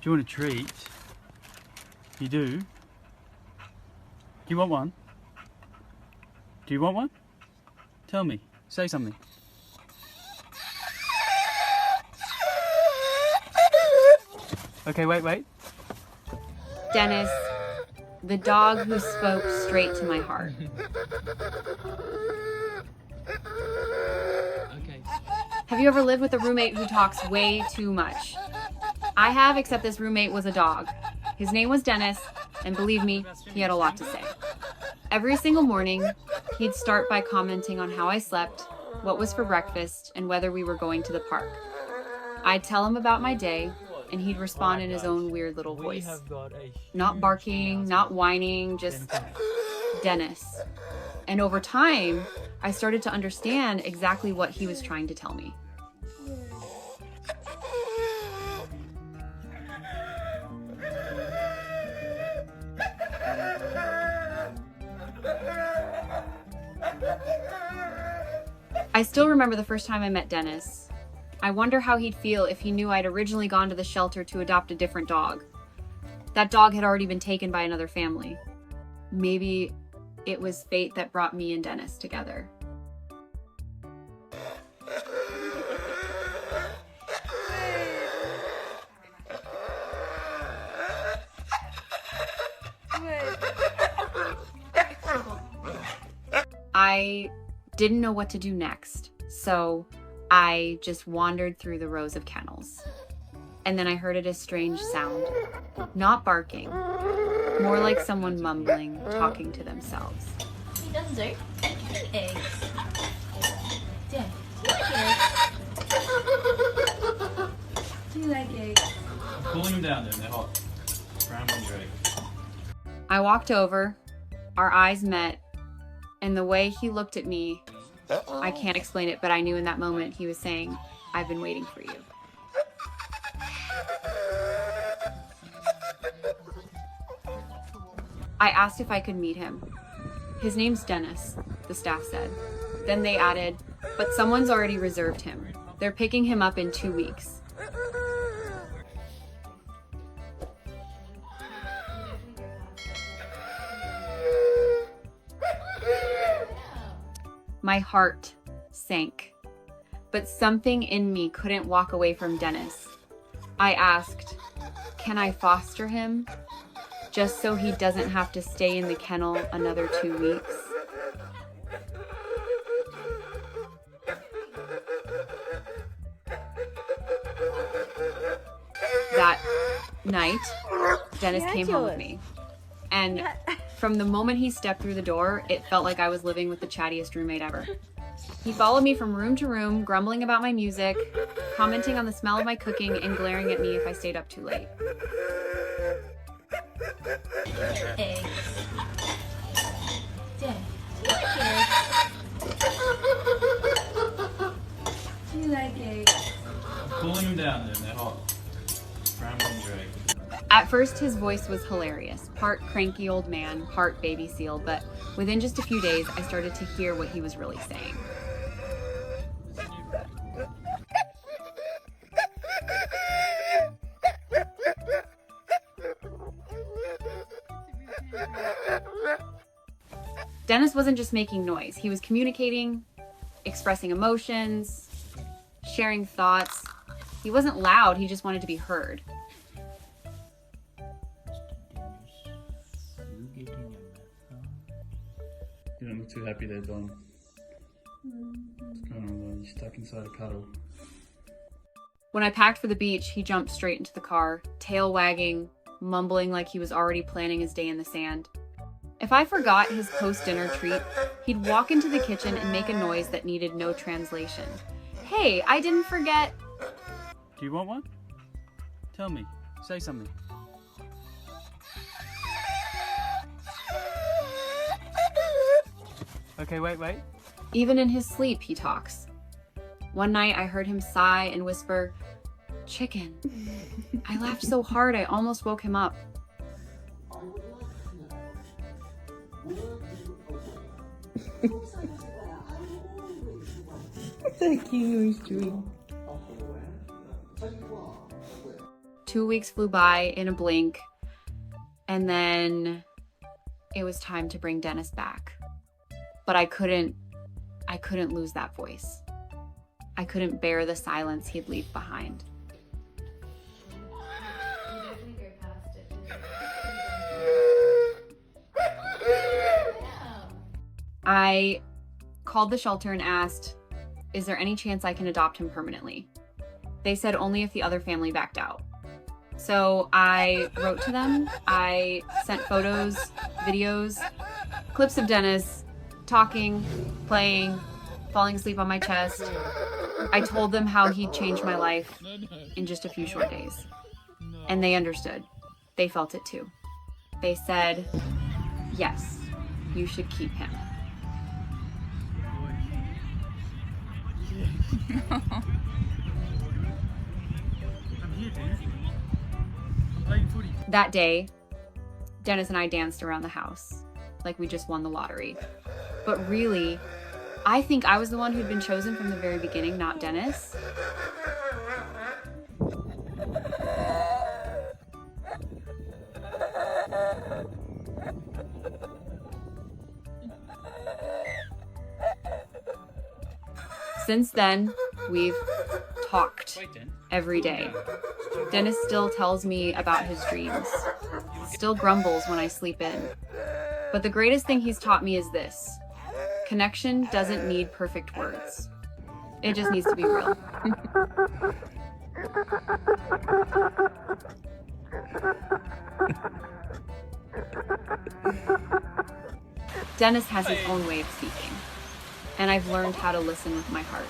you want a treat? You do? Do you want one? Do you want one? Tell me. Say something. Okay, wait. Dennis, the dog who spoke straight to my heart. Okay. Have you ever lived with a roommate who talks way too much? I have, except this roommate was a dog. His name was Dennis, and believe me, he had a lot to say. Every single morning, he'd start by commenting on how I slept, what was for breakfast, and whether we were going to the park. I'd tell him about my day, and he'd respond in his own weird little voice. Not barking, not whining, just Dennis. And over time, I started to understand exactly what he was trying to tell me. I still remember the first time I met Dennis. I wonder how he'd feel if he knew I'd originally gone to the shelter to adopt a different dog. That dog had already been taken by another family. Maybe it was fate that brought me and Dennis together. I didn't know what to do next, so I just wandered through the rows of kennels. And then I heard a strange sound. Not barking, more like someone mumbling, talking to themselves. He doesn't say eggs. Dad, do you like eggs? Do you like eggs? I'm pulling them down there, they're hot. Brown ones ready. I walked over, our eyes met, and the way he looked at me, I can't explain it, but I knew in that moment he was saying, "I've been waiting for you." I asked if I could meet him. His name's Dennis, the staff said. Then they added, "But someone's already reserved him. They're picking him up in 2 weeks." My heart sank, but something in me couldn't walk away from Dennis. I asked, "Can I foster him? Just so he doesn't have to stay in the kennel another 2 weeks?" That night, Dennis came home with me. And from the moment he stepped through the door, it felt like I was living with the chattiest roommate ever. He followed me from room to room, grumbling about my music, commenting on the smell of my cooking, and glaring at me if I stayed up too late. Eggs. Dad, do you like eggs? Do you like eggs? I'm pulling them down there, they're hot. Brown ones ready. At first, his voice was hilarious, part cranky old man, part baby seal, but within just a few days, I started to hear what he was really saying. Dennis wasn't just making noise. He was communicating, expressing emotions, sharing thoughts. He wasn't loud, he just wanted to be heard. You don't look too happy there, Don. What's going on, Don? You're stuck inside a cuddle. When I packed for the beach, he jumped straight into the car, tail wagging, mumbling like he was already planning his day in the sand. If I forgot his post-dinner treat, he'd walk into the kitchen and make a noise that needed no translation. "Hey, I didn't forget." Do you want one? Tell me. Say something. Okay, wait. Even in his sleep, he talks. One night, I heard him sigh and whisper, "Chicken." I laughed so hard, I almost woke him up. 2 weeks flew by in a blink, and then it was time to bring Dennis back. But I couldn't lose that voice. I couldn't bear the silence he'd leave behind. I called the shelter and asked, is there any chance I can adopt him permanently? They said only if the other family backed out. So I wrote to them. I sent photos, videos, clips of Dennis talking, playing, falling asleep on my chest. I told them how he'd changed my life in just a few short days. And they understood. They felt it too. They said, yes, you should keep him. I'm here, dude. I'm playing footy. That day, Dennis and I danced around the house like we just won the lottery. But really, I think I was the one who'd been chosen from the very beginning, not Dennis. Since then, we've talked every day. Dennis still tells me about his dreams, still grumbles when I sleep in. But the greatest thing he's taught me is this: connection doesn't need perfect words. It just needs to be real. Dennis has his own way of speaking, and I've learned how to listen with my heart.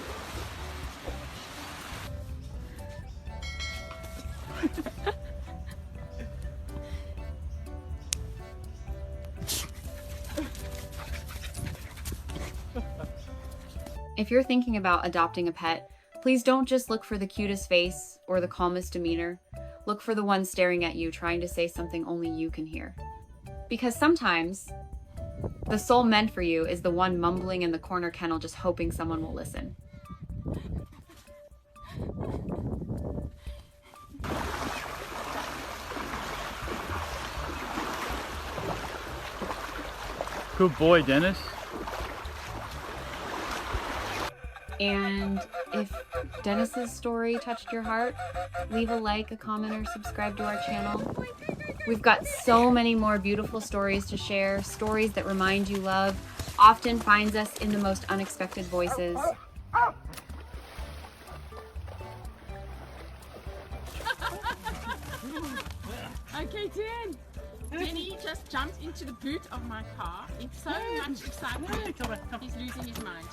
If you're thinking about adopting a pet, please don't just look for the cutest face or the calmest demeanor. Look for the one staring at you, trying to say something only you can hear. Because sometimes, the soul meant for you is the one mumbling in the corner kennel, just hoping someone will listen. Good boy, Dennis. And if Dennis's story touched your heart, leave a like, a comment, or subscribe to our channel. We've got so many more beautiful stories to share, stories that remind you love often finds us in the most unexpected voices. Okay, Dan. Denny just jumped into the boot of my car in so much excitement. He's losing his mind.